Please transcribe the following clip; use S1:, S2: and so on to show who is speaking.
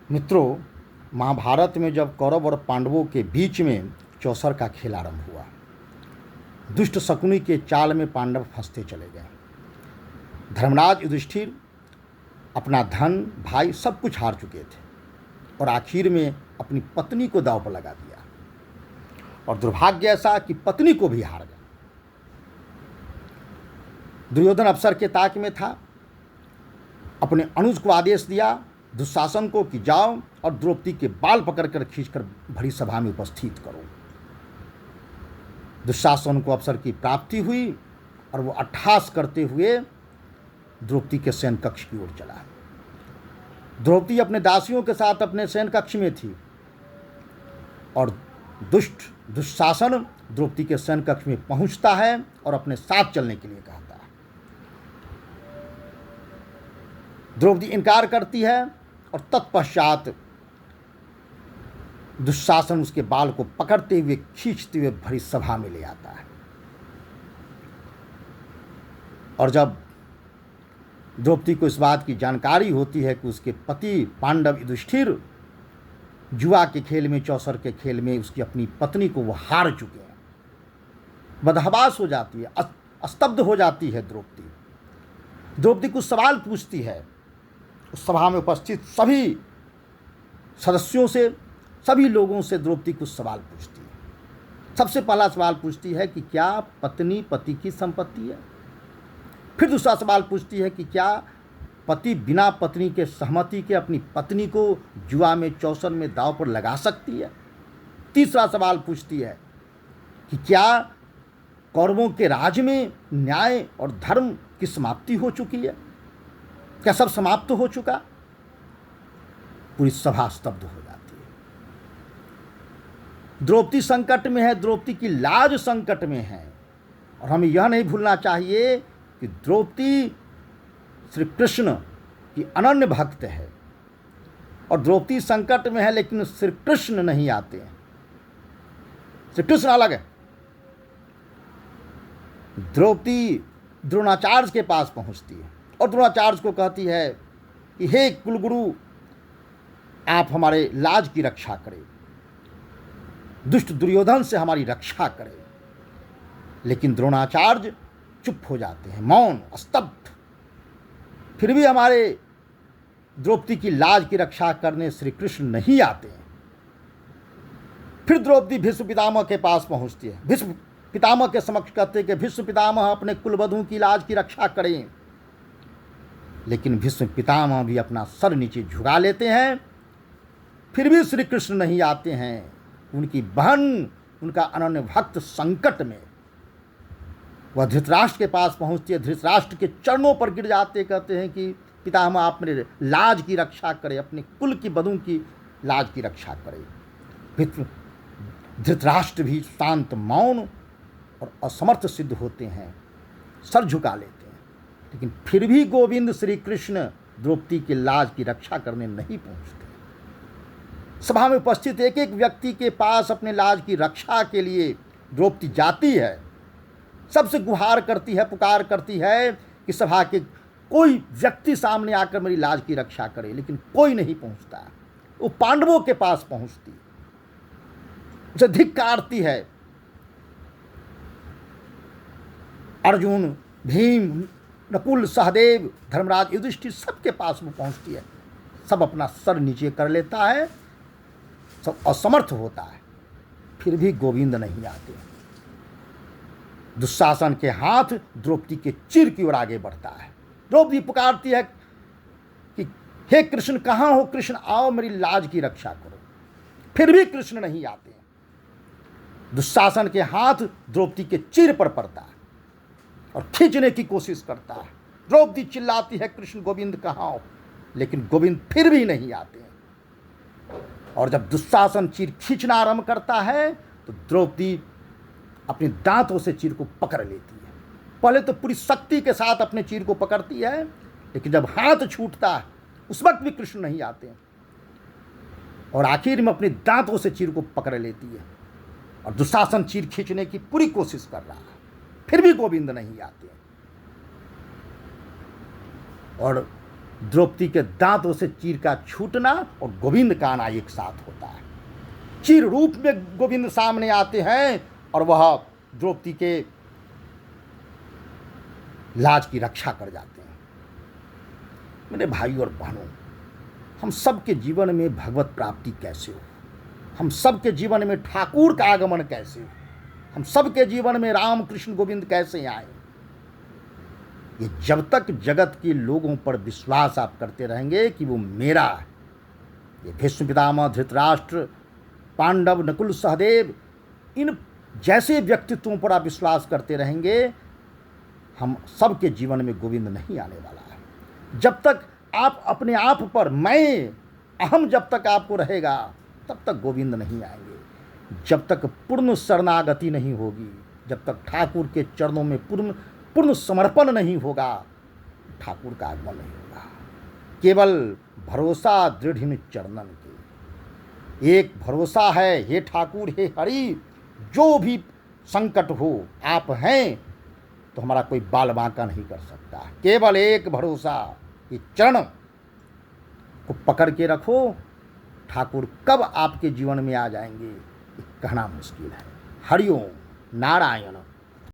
S1: मित्रों, महाभारत में जब कौरव और पांडवों के बीच में चौसर का खेल आरंभ हुआ, दुष्ट शकुनी के चाल में पांडव फंसते चले गए। धर्मराज युधिष्ठिर अपना धन, भाई सब कुछ हार चुके थे और आखिर में अपनी पत्नी को दांव पर लगा दिया और दुर्भाग्य ऐसा कि पत्नी को भी हार गया। दुर्योधन अवसर के ताक में था, अपने अनुज को आदेश दिया दुशासन को कि जाओ और द्रौपदी के बाल पकड़कर खींचकर भरी सभा में उपस्थित करो। दुशासन को अवसर की प्राप्ति हुई और वो अट्टहास करते हुए द्रौपदी के शयन कक्ष की ओर चला। द्रौपदी अपने दासियों के साथ अपने शयन कक्ष में थी और दुशासन द्रौपदी के शयन कक्ष में पहुंचता है और अपने साथ चलने के लिए कहता है। द्रौपदी इनकार करती है और तत्पश्चात दुशासन उसके बाल को पकड़ते हुए खींचते हुए भरी सभा में ले आता है। और जब द्रौपदी को इस बात की जानकारी होती है कि उसके पति पांडव युधिष्ठिर जुआ के खेल में, चौसर के खेल में उसकी अपनी पत्नी को वो हार चुके हैं, बदहवास हो जाती है, स्तब्ध हो जाती है। द्रौपदी कुछ सवाल पूछती है। उस सभा में उपस्थित सभी सदस्यों से, सभी लोगों से द्रौपदी कुछ सवाल पूछती है। सबसे पहला सवाल पूछती है कि क्या पत्नी पति की संपत्ति है। फिर दूसरा सवाल पूछती है कि क्या पति बिना पत्नी के सहमति के अपनी पत्नी को जुआ में, चौसर में दांव पर लगा सकती है। तीसरा सवाल पूछती है कि क्या कौरवों के राज में न्याय और धर्म की समाप्ति हो चुकी है, क्या सब समाप्त हो चुका। पूरी सभा स्तब्ध हो जाती है। द्रौपदी संकट में है, द्रौपदी की लाज संकट में है। और हमें यह नहीं भूलना चाहिए कि द्रौपदी श्री कृष्ण की अनन्य भक्त है और द्रौपदी संकट में है, लेकिन श्री कृष्ण नहीं आते हैं। श्री कृष्ण अलग है। द्रौपदी द्रोणाचार्य के पास पहुंचती है और द्रोणाचार्य को कहती है कि हे कुलगुरु, आप हमारे लाज की रक्षा करें, दुष्ट दुर्योधन से हमारी रक्षा करें। लेकिन द्रोणाचार्य चुप हो जाते हैं, मौन, स्तब्ध। फिर भी हमारे द्रौपदी की लाज की रक्षा करने श्री कृष्ण नहीं आते हैं। फिर द्रौपदी भीष्म पितामह के पास पहुंचती है। भीष्म पितामह के समक्ष कहते हैं कि भीष्म पितामह अपने कुलवधू की लाज की रक्षा करें। लेकिन भीष्म पितामह भी अपना सर नीचे झुका लेते हैं। फिर भी श्री कृष्ण नहीं आते हैं। उनकी बहन, उनका अनन्य भक्त संकट में, वह धृतराष्ट्र के पास पहुंचती है। धृतराष्ट्र के चरणों पर गिर जाते, कहते हैं कि पितामह आप मेरे लाज की रक्षा करें, अपने कुल की बधू की लाज की रक्षा करें। धृतराष्ट्र भी शांत, मौन और असमर्थ सिद्ध होते हैं, सर झुका लेते हैं। लेकिन फिर भी गोविंद श्री कृष्ण द्रौपदी की लाज की रक्षा करने नहीं पहुंचते। सभा में उपस्थित एक एक व्यक्ति के पास अपने लाज की रक्षा के लिए द्रौपदी जाती है, सबसे गुहार करती है, पुकार करती है कि सभा के कोई व्यक्ति सामने आकर मेरी लाज की रक्षा करे। लेकिन कोई नहीं पहुंचता। वो पांडवों के पास पहुंचती, उसे धिक्कारती है। अर्जुन, भीम, नकुल, सहदेव, धर्मराज युधिष्ठिर सबके पास वो पहुंचती है। सब अपना सर नीचे कर लेता है, सब असमर्थ होता है। फिर भी गोविंद नहीं आते। दुशासन के हाथ द्रौपदी के चिर की ओर आगे बढ़ता है। द्रौपदी पुकारती है कि हे कृष्ण, कहाँ हो कृष्ण, आओ मेरी लाज की रक्षा करो। फिर भी कृष्ण नहीं आते हैं। दुशासन के हाथ द्रौपदी के चिर पर पड़ता है और खींचने की कोशिश करता है। द्रौपदी चिल्लाती है, कृष्ण गोविंद कहाँ हो, लेकिन गोविंद फिर भी नहीं आते हैं। और जब दुशासन चीर खींचना आरंभ करता है तो द्रौपदी अपने दांतों से चीर को पकड़ लेती है। पहले तो पूरी शक्ति के साथ अपने चीर को पकड़ती है, लेकिन जब हाथ छूटता है उस वक्त भी कृष्ण नहीं आते हैं। और आखिर में अपने दांतों से चीर को पकड़ लेती है और दुशासन चीर खींचने की पूरी कोशिश कर रहा है। फिर भी गोविंद नहीं आते हैं। और द्रौपदी के दांतों से चीर का छूटना और गोविंद का आना एक साथ होता है। चीर रूप में गोविंद सामने आते हैं और वह द्रौपदी के लाज की रक्षा कर जाते हैं। मेरे भाई और बहनों, हम सबके जीवन में भगवत प्राप्ति कैसे हो, हम सबके जीवन में ठाकुर का आगमन कैसे हो, हम सबके जीवन में राम कृष्ण गोविंद कैसे आए, ये जब तक जगत के लोगों पर विश्वास आप करते रहेंगे कि वो मेरा है, ये भीष्म पितामह, धृतराष्ट्र, पांडव, नकुल, सहदेव, इन जैसे व्यक्तित्वों पर आप विश्वास करते रहेंगे, हम सबके जीवन में गोविंद नहीं आने वाला है। जब तक आप अपने आप पर मैं अहम जब तक आपको रहेगा, तब तक गोविंद नहीं आएंगे। जब तक पूर्ण शरणागति नहीं होगी, जब तक ठाकुर के चरणों में पूर्ण समर्पण नहीं होगा, ठाकुर का आगमन नहीं होगा। केवल भरोसा दृढ़ चरणन के, एक भरोसा है, हे ठाकुर, हे हरि, जो भी संकट हो आप हैं तो हमारा कोई बाल बांका नहीं कर सकता। केवल एक भरोसा, ये चरण को पकड़ के रखो। ठाकुर कब आपके जीवन में आ जाएंगे ये कहना मुश्किल है। हरिओम नारायण।